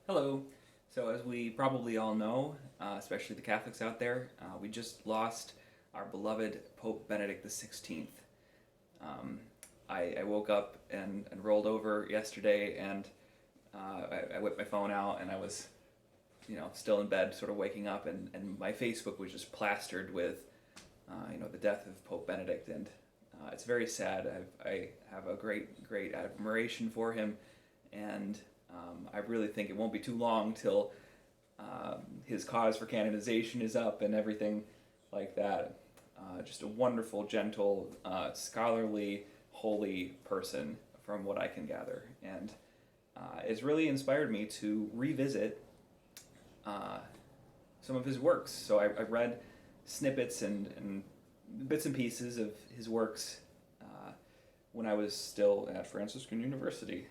Hello. So, as we probably all know, especially the Catholics out there, we just lost our beloved Pope Benedict XVI. Um, I woke up and rolled over yesterday, and I whipped my phone out, and I was, still in bed, sort of waking up, and my Facebook was just plastered with, the death of Pope Benedict, and it's very sad. I have a great admiration for him, and I really think it won't be too long till his cause for canonization is up and everything like that. Just a wonderful, gentle, scholarly, holy person, from what I can gather, and it's really inspired me to revisit uh, some of his works. So I've read snippets and bits and pieces of his works when I was still at Franciscan University,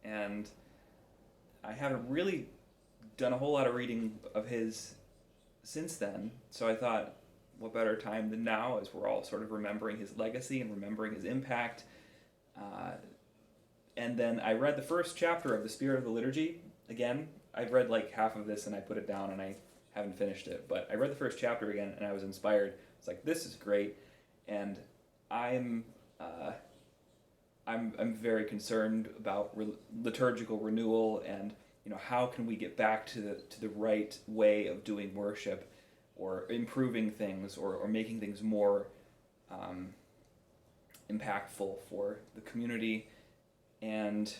and I haven't really done a whole lot of reading of his since then. So I thought, what better time than now, as we're all sort of remembering his legacy and remembering his impact. Uh, and then I read the first chapter of The Spirit of the Liturgy again. I've read like half of this and I put it down and I haven't finished it. But I read the first chapter again and I was inspired. It's like, this is great. And I'm uh, I'm very concerned about liturgical renewal, and how can we get back to the right way of doing worship, or improving things, or making things more um, impactful for the community. And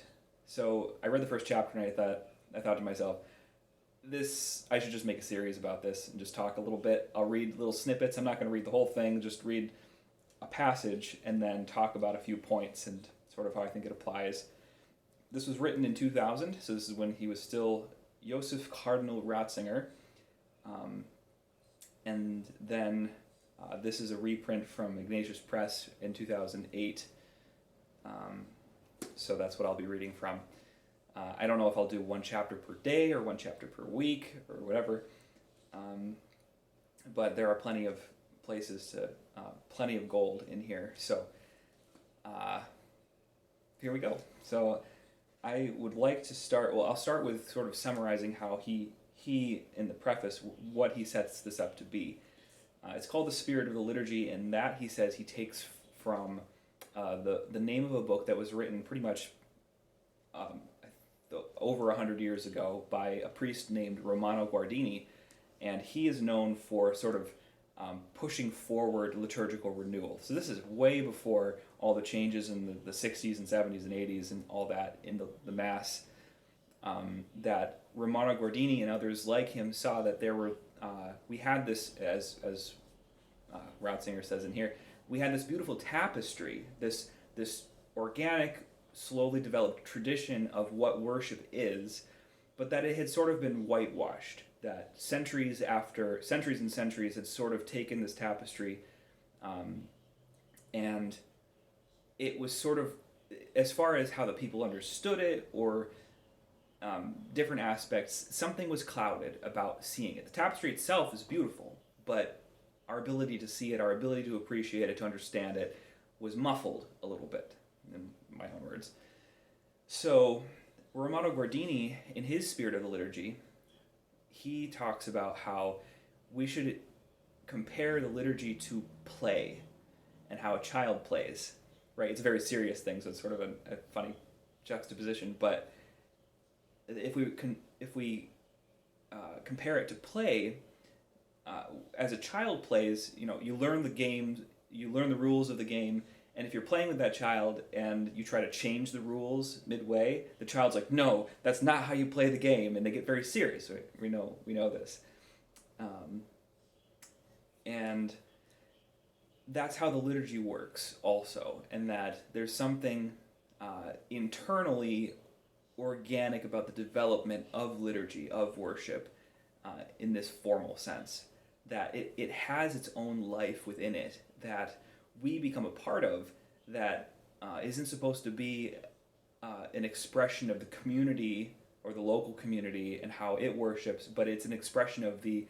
so I read the first chapter and I thought to myself, this I should just make a series about this and just talk a little bit. I'll read little snippets. I'm not going to read the whole thing, just read a passage and then talk about a few points and sort of how I think it applies. This was written in 2000, so this is when he was still Joseph Cardinal Ratzinger. And then this is a reprint from Ignatius Press in 2008. So that's what I'll be reading from. I don't know if I'll do one chapter per day or one chapter per week or whatever, but there are plenty of places to, plenty of gold in here. So here we go. So I would like to start, well, I'll start with sort of summarizing how he in the preface, what he sets this up to be. It's called The Spirit of the Liturgy, and that, he says, he takes from the name of a book that was written pretty much over 100 years ago by a priest named Romano Guardini, and he is known for sort of pushing forward liturgical renewal. So this is way before all the changes in the 60s and 70s and 80s and all that in the Mass, that Romano Guardini and others like him saw that there were, we had this, as Ratzinger says in here, we had this beautiful tapestry, this organic, slowly developed tradition of what worship is, but that it had sort of been whitewashed, that centuries and centuries had sort of taken this tapestry, and it was sort of, as far as how the people understood it, or different aspects, something was clouded about seeing it. The tapestry itself is beautiful, but our ability to see it, our ability to appreciate it, to understand it, was muffled a little bit, in my own words. So Romano Guardini, in his Spirit of the Liturgy, he talks about how we should compare the liturgy to play, and how a child plays, right? It's a very serious thing, so it's sort of a funny juxtaposition, but if we compare it to play, as a child plays, you learn the game, you learn the rules of the game, and if you're playing with that child and you try to change the rules midway, the child's like, no, that's not how you play the game, and they get very serious. Right? We know this. And that's how the liturgy works also, and that there's something internally organic about the development of liturgy, of worship, in this formal sense, that it has its own life within it, that we become a part of, that isn't supposed to be an expression of the community or the local community and how it worships, but it's an expression of the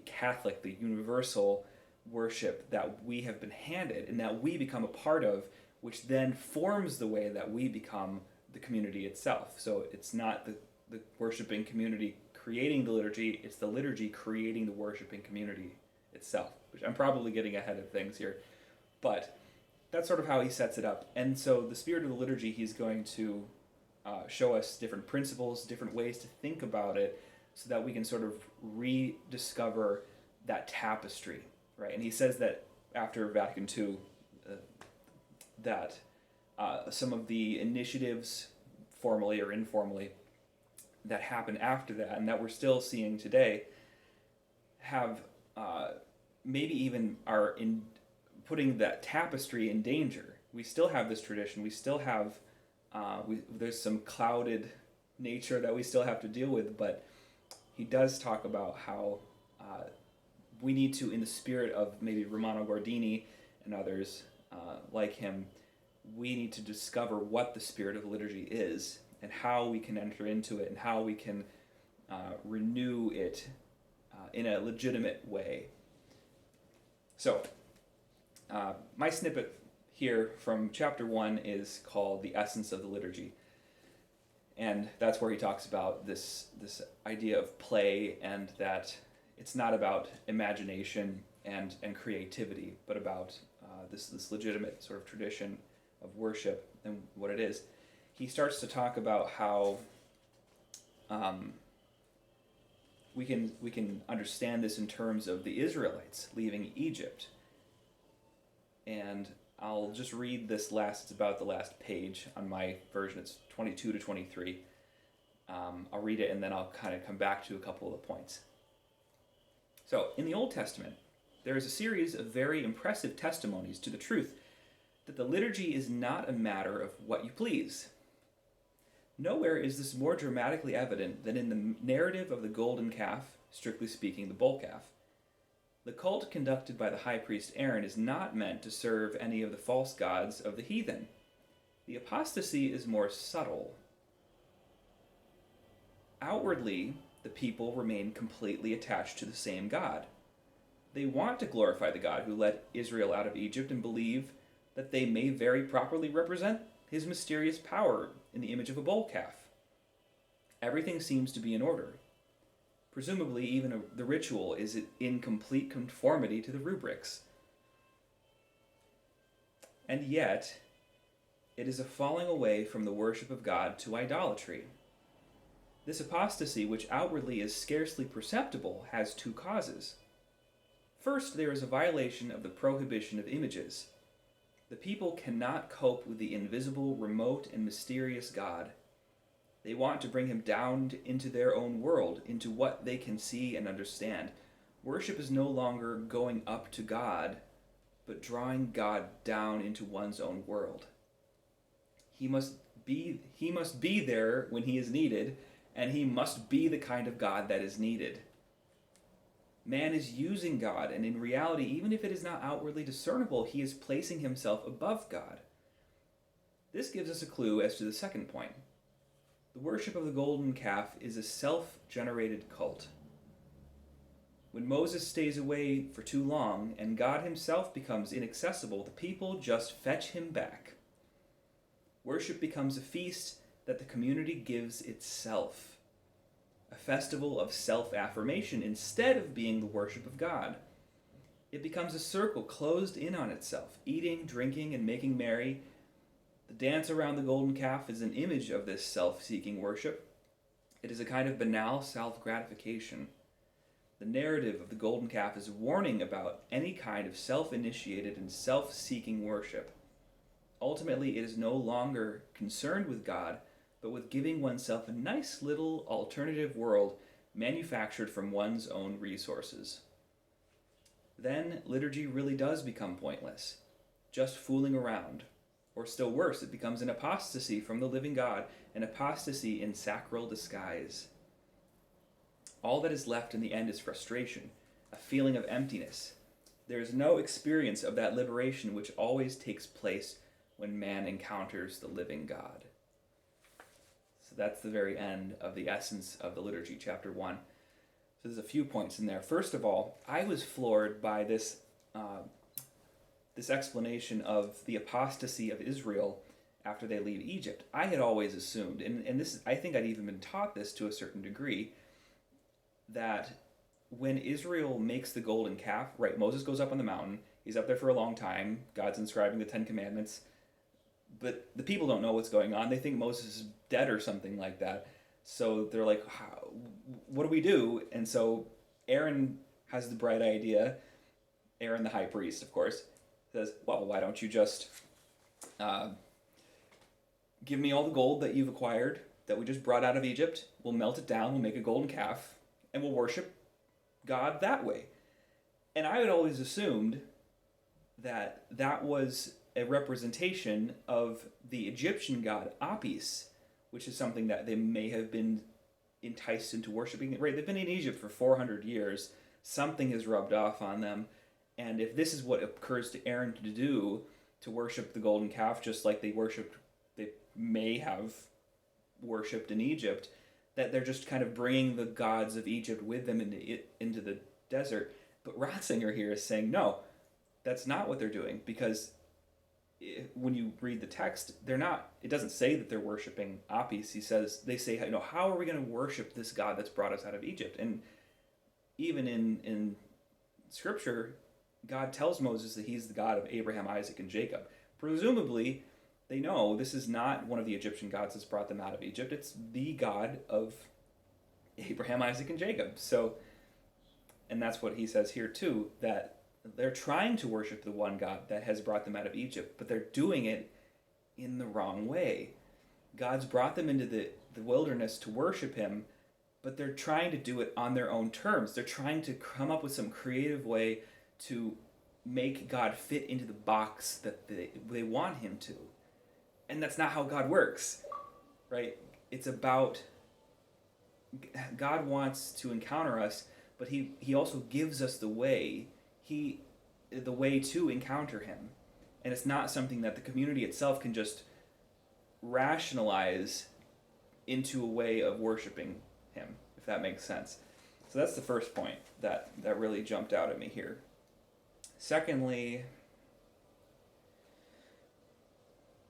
Catholic, the universal worship that we have been handed and that we become a part of, which then forms the way that we become the community itself. So it's not the worshiping community creating the liturgy, it's the liturgy creating the worshiping community itself, which I'm probably getting ahead of things here, but that's sort of how he sets it up. And so the spirit of the liturgy, he's going to show us different principles, different ways to think about it, so that we can sort of rediscover that tapestry, right? And he says that after Vatican II, that some of the initiatives, formally or informally, that happened after that, and that we're still seeing today, have maybe even are in putting that tapestry in danger. We still have this tradition. We still have there's some clouded nature that we still have to deal with, but he does talk about how we need to, in the spirit of maybe Romano Guardini and others like him, we need to discover what the spirit of liturgy is and how we can enter into it and how we can renew it in a legitimate way. So, my snippet here from chapter 1 is called The Essence of the Liturgy. And that's where he talks about this idea of play, and that it's not about imagination and creativity, but about this legitimate sort of tradition of worship and what it is. He starts to talk about how we can understand this in terms of the Israelites leaving Egypt. And I'll just read this it's about the last page on my version. It's 22 to 23. I'll read it and then I'll kind of come back to a couple of the points. So, in the Old Testament, there is a series of very impressive testimonies to the truth that the liturgy is not a matter of what you please. Nowhere is this more dramatically evident than in the narrative of the golden calf, strictly speaking, the bull calf. The cult conducted by the high priest Aaron is not meant to serve any of the false gods of the heathen. The apostasy is more subtle. Outwardly, the people remain completely attached to the same God. They want to glorify the God who led Israel out of Egypt and believe that they may very properly represent his mysterious power in the image of a bull calf. Everything seems to be in order. Presumably, even the ritual is in complete conformity to the rubrics. And yet, it is a falling away from the worship of God to idolatry. This apostasy, which outwardly is scarcely perceptible, has two causes. First, there is a violation of the prohibition of images. The people cannot cope with the invisible, remote, and mysterious God. They want to bring him down into their own world, into what they can see and understand. Worship is no longer going up to God, but drawing God down into one's own world. He must be there when he is needed, and he must be the kind of God that is needed. Man is using God, and in reality, even if it is not outwardly discernible, he is placing himself above God. This gives us a clue as to the second point. The worship of the golden calf is a self-generated cult. When Moses stays away for too long and God himself becomes inaccessible, the people just fetch him back. Worship becomes a feast that the community gives itself, a festival of self-affirmation instead of being the worship of God. It becomes a circle closed in on itself, eating, drinking, and making merry. The dance around the golden calf is an image of this self-seeking worship. It is a kind of banal self-gratification. The narrative of the golden calf is a warning about any kind of self-initiated and self-seeking worship. Ultimately, it is no longer concerned with God, but with giving oneself a nice little alternative world manufactured from one's own resources. Then liturgy really does become pointless, just fooling around. Or still worse, it becomes an apostasy from the living God, an apostasy in sacral disguise. All that is left in the end is frustration, a feeling of emptiness. There is no experience of that liberation which always takes place when man encounters the living God. So that's the very end of the essence of the liturgy, chapter 1. So there's a few points in there. First of all, I was floored by this explanation of the apostasy of Israel after they leave Egypt. I had always assumed, and this is, I think I'd even been taught this to a certain degree, that when Israel makes the golden calf, right, Moses goes up on the mountain, he's up there for a long time, God's inscribing the Ten Commandments, but the people don't know what's going on. They think Moses is dead or something like that. So they're like, what do we do? And so Aaron has the bright idea, Aaron the high priest, of course, says, well, why don't you just give me all the gold that you've acquired, that we just brought out of Egypt, we'll melt it down, we'll make a golden calf, and we'll worship God that way. And I had always assumed that that was a representation of the Egyptian god Apis, which is something that they may have been enticed into worshiping. Right, they've been in Egypt for 400 years. Something has rubbed off on them. And if this is what occurs to Aaron to do, to worship the golden calf, just like they may have worshipped in Egypt, that they're just kind of bringing the gods of Egypt with them into the desert. But Ratzinger here is saying, no, that's not what they're doing, because when you read the text, they're not. It doesn't say that they're worshiping Apis. They say, how are we going to worship this God that's brought us out of Egypt? And even in Scripture, God tells Moses that he's the God of Abraham, Isaac, and Jacob. Presumably, they know this is not one of the Egyptian gods that's brought them out of Egypt. It's the God of Abraham, Isaac, and Jacob. So, and that's what he says here too, that they're trying to worship the one God that has brought them out of Egypt, but they're doing it in the wrong way. God's brought them into the wilderness to worship him, but they're trying to do it on their own terms. They're trying to come up with some creative way to make God fit into the box that they want him to. And that's not how God works, right? It's about, God wants to encounter us, but he also gives us the way to encounter him. And it's not something that the community itself can just rationalize into a way of worshiping him, if that makes sense. So that's the first point that really jumped out at me here. Secondly,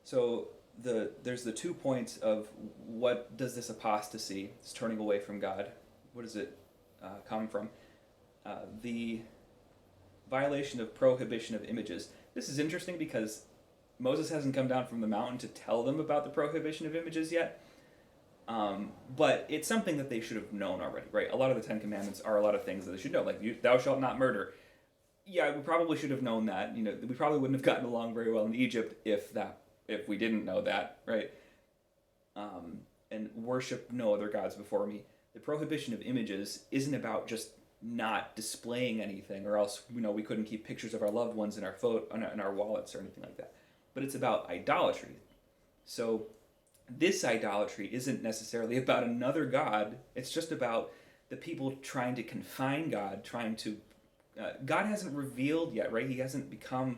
so there's the 2 points of what does this apostasy, this turning away from God, what does it come from? The violation of prohibition of images. This is interesting because Moses hasn't come down from the mountain to tell them about the prohibition of images yet. But it's something that they should have known already, right? A lot of the Ten Commandments are a lot of things that they should know, like thou shalt not murder. Yeah, we probably should have known that. We probably wouldn't have gotten along very well in Egypt if we didn't know that, right? And worship no other gods before me. The prohibition of images isn't about just not displaying anything, or else we couldn't keep pictures of our loved ones in our wallets or anything like that. But it's about idolatry. So this idolatry isn't necessarily about another god. It's just about the people trying to confine God, God hasn't revealed yet, right? He hasn't become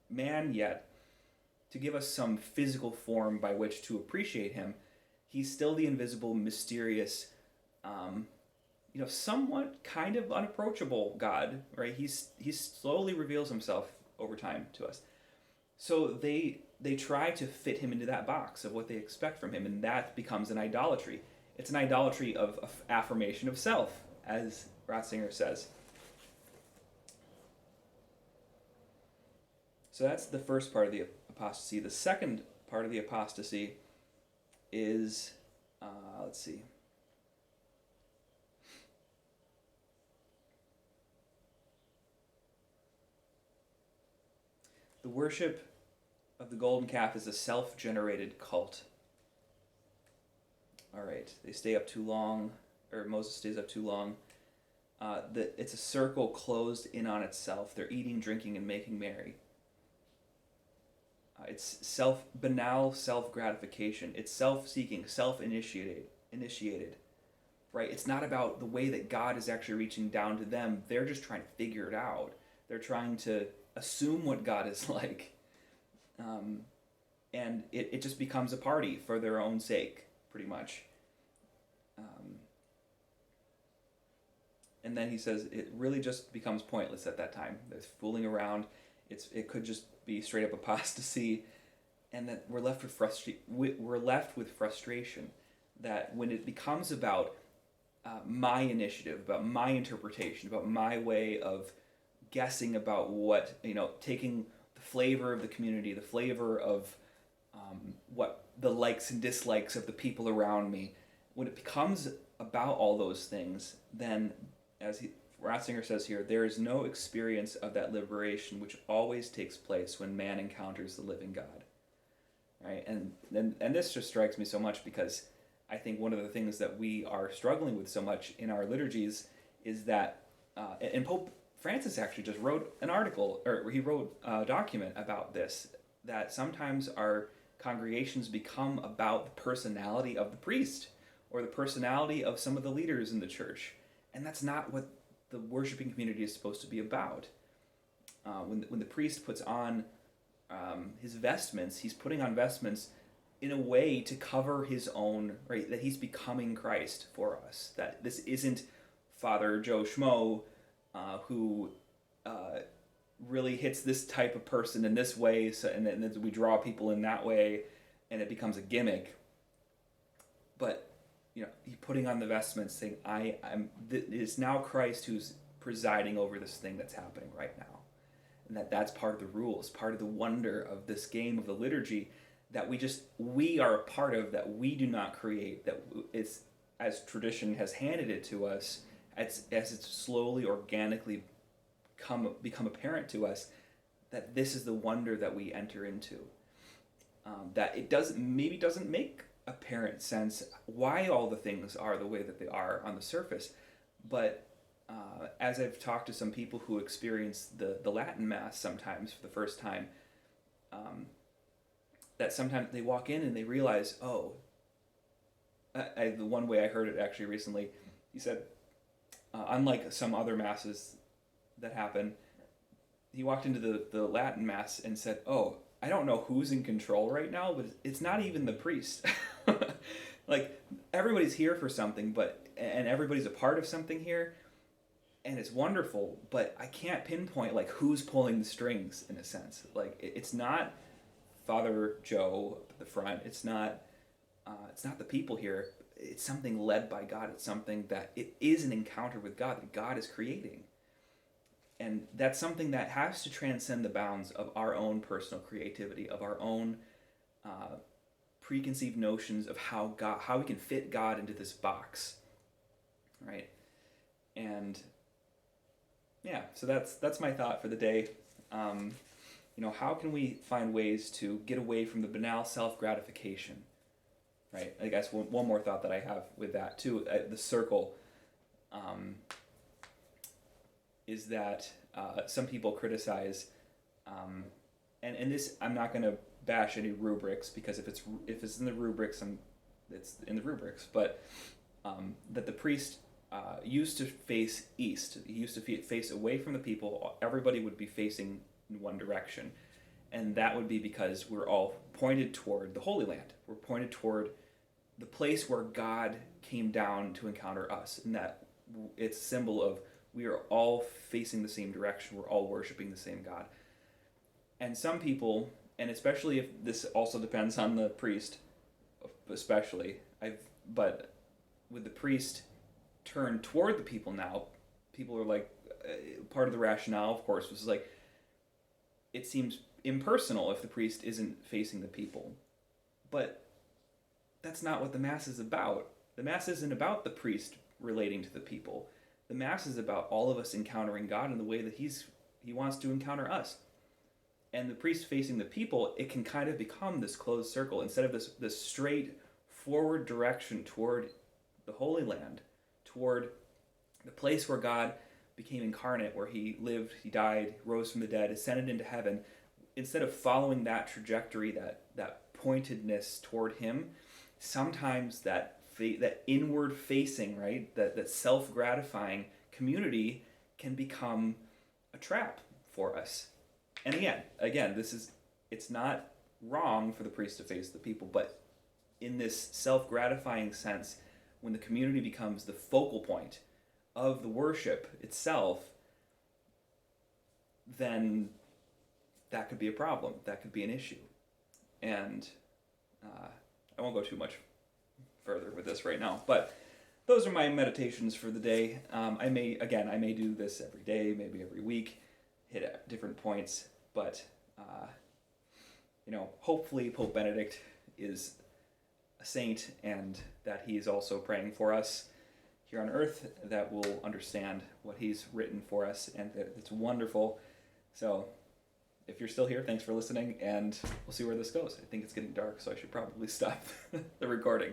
man yet to give us some physical form by which to appreciate him. He's still the invisible, mysterious, somewhat kind of unapproachable God, right? He slowly reveals himself over time to us. So they try to fit him into that box of what they expect from him, and that becomes an idolatry. It's an idolatry of affirmation of self, as Ratzinger says. So that's the first part of the apostasy. The second part of the apostasy is, let's see. The worship of the golden calf is a self-generated cult. All right, they stay up too long, or Moses stays up too long. It's a circle closed in on itself. They're eating, drinking, and making merry. It's banal self-gratification. It's self-seeking, self-initiated, right? It's not about the way that God is actually reaching down to them. They're just trying to figure it out. They're trying to assume what God is like. And it just becomes a party for their own sake, pretty much. And then he says it really just becomes pointless at that time. There's fooling around. It could just be straight up apostasy. and that we're left with frustration. That when it becomes about my initiative, about my interpretation, about my way of guessing about what, taking the flavor of the community, the flavor of what the likes and dislikes of the people around me, when it becomes about all those things, then, as Ratzinger says here, there is no experience of that liberation which always takes place when man encounters the living God. Right? And this just strikes me so much, because I think one of the things that we are struggling with so much in our liturgies is that, and Pope Francis actually just wrote an article, or he wrote a document about this, that sometimes our congregations become about the personality of the priest or the personality of some of the leaders in the church. And that's not what the worshiping community is supposed to be about. When the priest puts on his vestments, he's putting on vestments in a way to cover his own, right, that he's becoming Christ for us. That this isn't Father Joe Schmo who really hits this type of person in this way, so, and then we draw people in that way, and it becomes a gimmick. But he's putting on the vestments, saying, it's now Christ who's presiding over this thing that's happening right now. And that's part of the rules, part of the wonder of this game of the liturgy, that we are a part of, that we do not create, that it's, as tradition has handed it to us, as it's slowly, organically become apparent to us, that this is the wonder that we enter into. That it doesn't make apparent sense why all the things are the way that they are on the surface, but as I've talked to some people who experience the Latin Mass sometimes for the first time, that sometimes they walk in and they realize, the one way I heard it actually recently, he said, unlike some other Masses that happen, he walked into the Latin Mass and said, I don't know who's in control right now, but it's not even the priest. Like, everybody's here for something, and everybody's a part of something here, and it's wonderful, but I can't pinpoint, like, who's pulling the strings, in a sense. Like, it's not Father Joe at the front. It's not the people here. It's something led by God. It's something that it is an encounter with God that God is creating. And that's something that has to transcend the bounds of our own personal creativity, of our own preconceived notions of how we can fit God into this box, right? And yeah, so that's my thought for the day. How can we find ways to get away from the banal self-gratification, right? I guess one more thought that I have with that too, the circle, is that some people criticize, and this, I'm not going to bash any rubrics, because if it's in the rubrics, it's in the rubrics, but that the priest used to face east. He used to face away from the people. Everybody would be facing in one direction, and that would be because we're all pointed toward the Holy Land. We're pointed toward the place where God came down to encounter us, and that it's a symbol of we are all facing the same direction. We're all worshiping the same God. And some people, and especially if this also depends on the priest, but with the priest turned toward the people now, people are like, part of the rationale, of course, was like, it seems impersonal if the priest isn't facing the people. But that's not what the Mass is about. The Mass isn't about the priest relating to the people. The Mass is about all of us encountering God in the way that he wants to encounter us. And the priest facing the people, it can kind of become this closed circle. Instead of this straight forward direction toward the Holy Land, toward the place where God became incarnate, where he lived, he died, rose from the dead, ascended into heaven, instead of following that trajectory, that pointedness toward him, sometimes that inward facing, right, that self-gratifying community can become a trap for us. And again, it's not wrong for the priest to face the people, but in this self-gratifying sense, when the community becomes the focal point of the worship itself, then that could be a problem. That could be an issue. and I won't go too much further with this right now, but those are my meditations for the day. I may do this every day, maybe every week, hit at different points, but hopefully Pope Benedict is a saint, and that he's also praying for us here on earth, that we'll understand what he's written for us, and that it's wonderful. So if you're still here, thanks for listening, and we'll see where this goes. I think it's getting dark, so I should probably stop the recording.